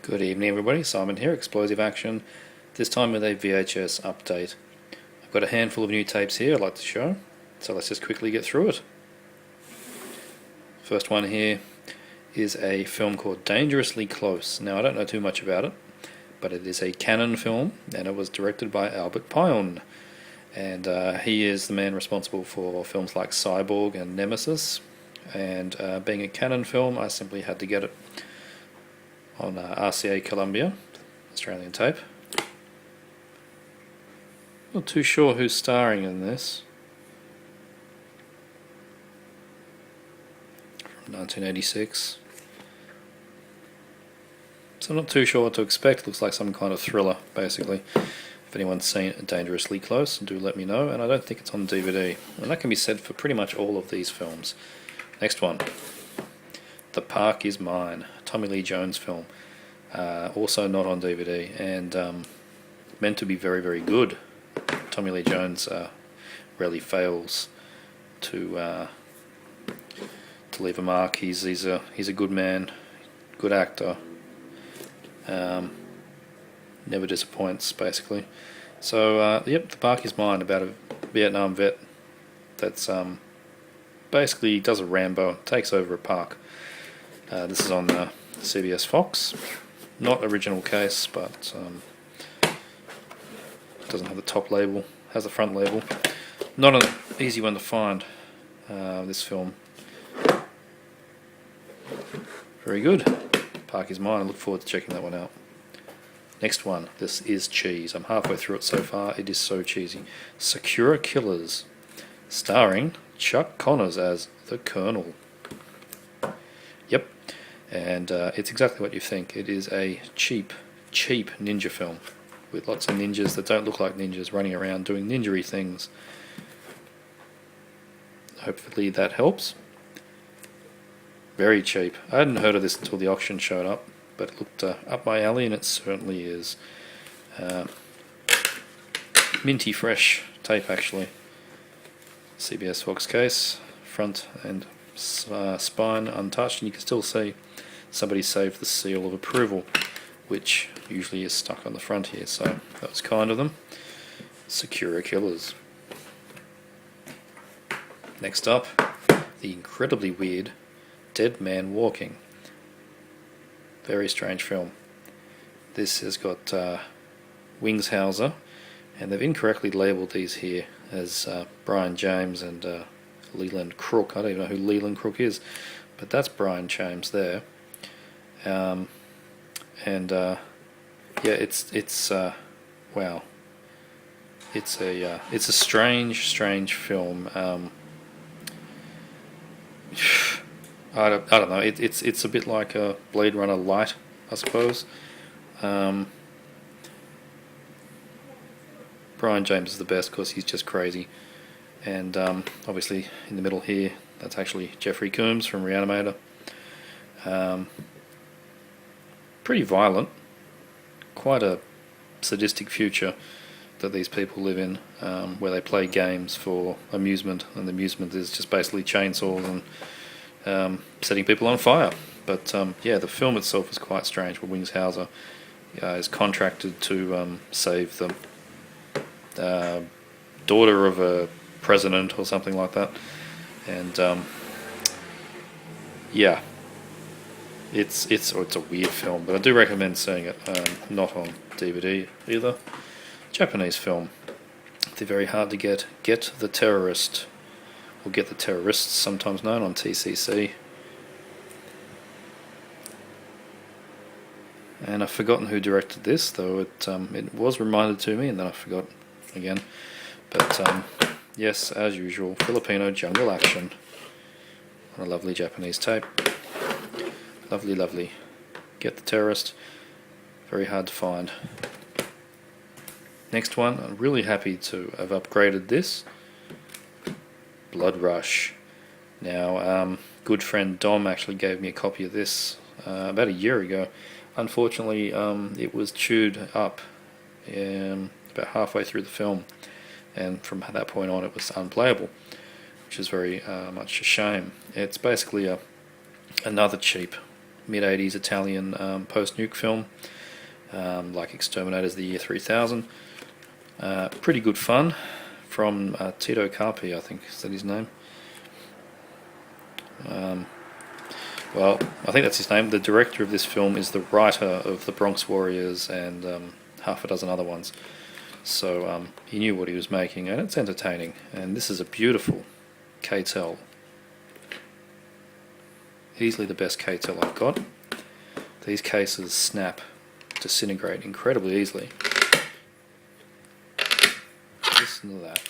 Good evening everybody, Simon here, Explosive Action, this time with a VHS update. I've got a handful of new tapes here I'd like to show, so let's just quickly get through it. First one here is a film called Dangerously Close. Now I don't know too much about it, but it is a Canon film and it was directed by Albert Pyun. And he is the man responsible for films like Cyborg and Nemesis, and being a Canon film I simply had to get it on RCA Columbia, Australian tape. Not too sure who's starring in this. From 1986. So I'm not too sure what to expect. Looks like some kind of thriller, basically. If anyone's seen Dangerously Close, do let me know. And I don't think it's on DVD. And that can be said for pretty much all of these films. Next one. The Park Is Mine, Tommy Lee Jones film. Also not on DVD, and meant to be very, very good. Tommy Lee Jones rarely fails to leave a mark. He's a good man, good actor. Never disappoints, basically. So yep, The Park Is Mine, about a Vietnam vet that's basically does a Rambo, takes over a park. This is on CBS Fox. Not original case, but doesn't have the top label, has the front label. Not an easy one to find, this film. Very good. Park Is Mine, I look forward to checking that one out. Next one, this is cheese. I'm halfway through it so far, it is so cheesy. Secure Killers, starring Chuck Connors as the Colonel. Yep, and it's exactly what you think. It is a cheap ninja film with lots of ninjas that don't look like ninjas running around doing ninja-y things. Hopefully that helps. Very cheap. I hadn't heard of this until the auction showed up, but it looked up my alley, and it certainly is. Minty fresh tape, actually. CBS Fox case, front and spine untouched, and you can still see somebody saved the seal of approval, which usually is stuck on the front here, so that was kind of them. Secure Killers. Next up, the incredibly weird Dead Man Walking. Very strange film. This has got Wings Hauser, and they've incorrectly labelled these here as Brian James and Leland Crook. I don't even know who Leland Crook is, but that's Brian James there. Yeah, it's wow. It's a strange film. I don't know. It's a bit like a Blade Runner light, I suppose. Brian James is the best because he's just crazy, and obviously in the middle here, that's actually Jeffrey Combs from Reanimator. Pretty violent, quite a sadistic future that these people live in, where they play games for amusement, and the amusement is just basically chainsaws and setting people on fire. But yeah, the film itself is quite strange. Where Wings Hauser is contracted to save the daughter of a president or something like that, and yeah, it's a weird film, but I do recommend seeing it. Not on DVD either. Japanese film. They're very hard to get. Get the Terrorist, or Get the Terrorists, sometimes known, on TCC. And I've forgotten who directed this, though it was reminded to me, and then I forgot again. But yes, as usual, Filipino jungle action on a lovely Japanese tape. Lovely, lovely. Get the Terrorist. Very hard to find. Next one, I'm really happy to have upgraded this. Blood Rush. Now, good friend Dom actually gave me a copy of this about a year ago. Unfortunately, it was chewed up about halfway through the film, and from that point on it was unplayable, which is very much a shame. It's basically another cheap mid-80s Italian post-nuke film, like Exterminators the Year 3000. Pretty good fun, from Tito Carpi, I think, is that his name? Well, I think that's his name. The director of this film is the writer of The Bronx Warriors and half a dozen other ones. So he knew what he was making, and it's entertaining. And this is a beautiful K-tel. Easily the best K-tel I've got. These cases snap, disintegrate incredibly easily. Listen to that.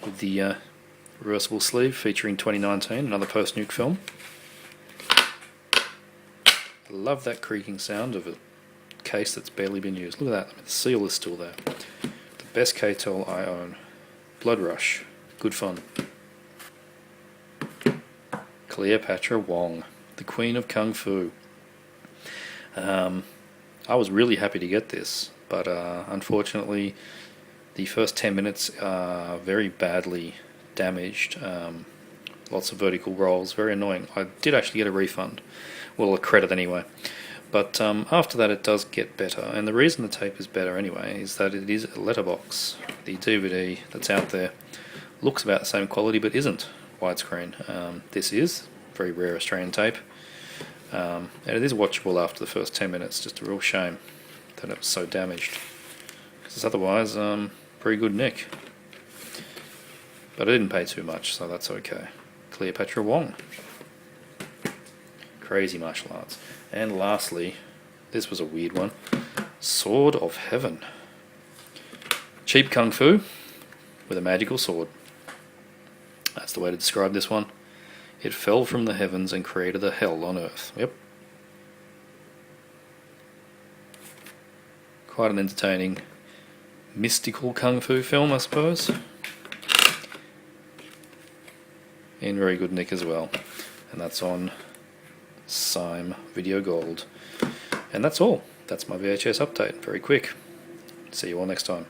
With the reversible sleeve featuring 2019, another post-nuke film. I love that creaking sound of a case that's barely been used. Look at that, the seal is still there. The best K-tel I own. Blood Rush, good fun. Cleopatra Wong, the Queen of Kung Fu. I was really happy to get this, but unfortunately the first 10 minutes are very badly damaged. Lots of vertical rolls, very annoying. I did actually get a refund, well, a credit anyway. But after that it does get better, and the reason the tape is better anyway is that it is a letterbox. The DVD that's out there looks about the same quality but isn't widescreen. This is very rare Australian tape, and it is watchable after the first 10 minutes. Just a real shame that it was so damaged, because it's otherwise pretty good nick. But I didn't pay too much, so that's okay. Cleopatra Wong. Crazy martial arts. And lastly, this was a weird one, Sword of Heaven. Cheap kung fu with a magical sword. That's the way to describe this one. It fell from the heavens and created a hell on earth. Yep. Quite an entertaining, mystical kung fu film, I suppose. In very good nick as well. And that's on Sime Video Gold. And that's all. That's my VHS update. Very quick. See you all next time.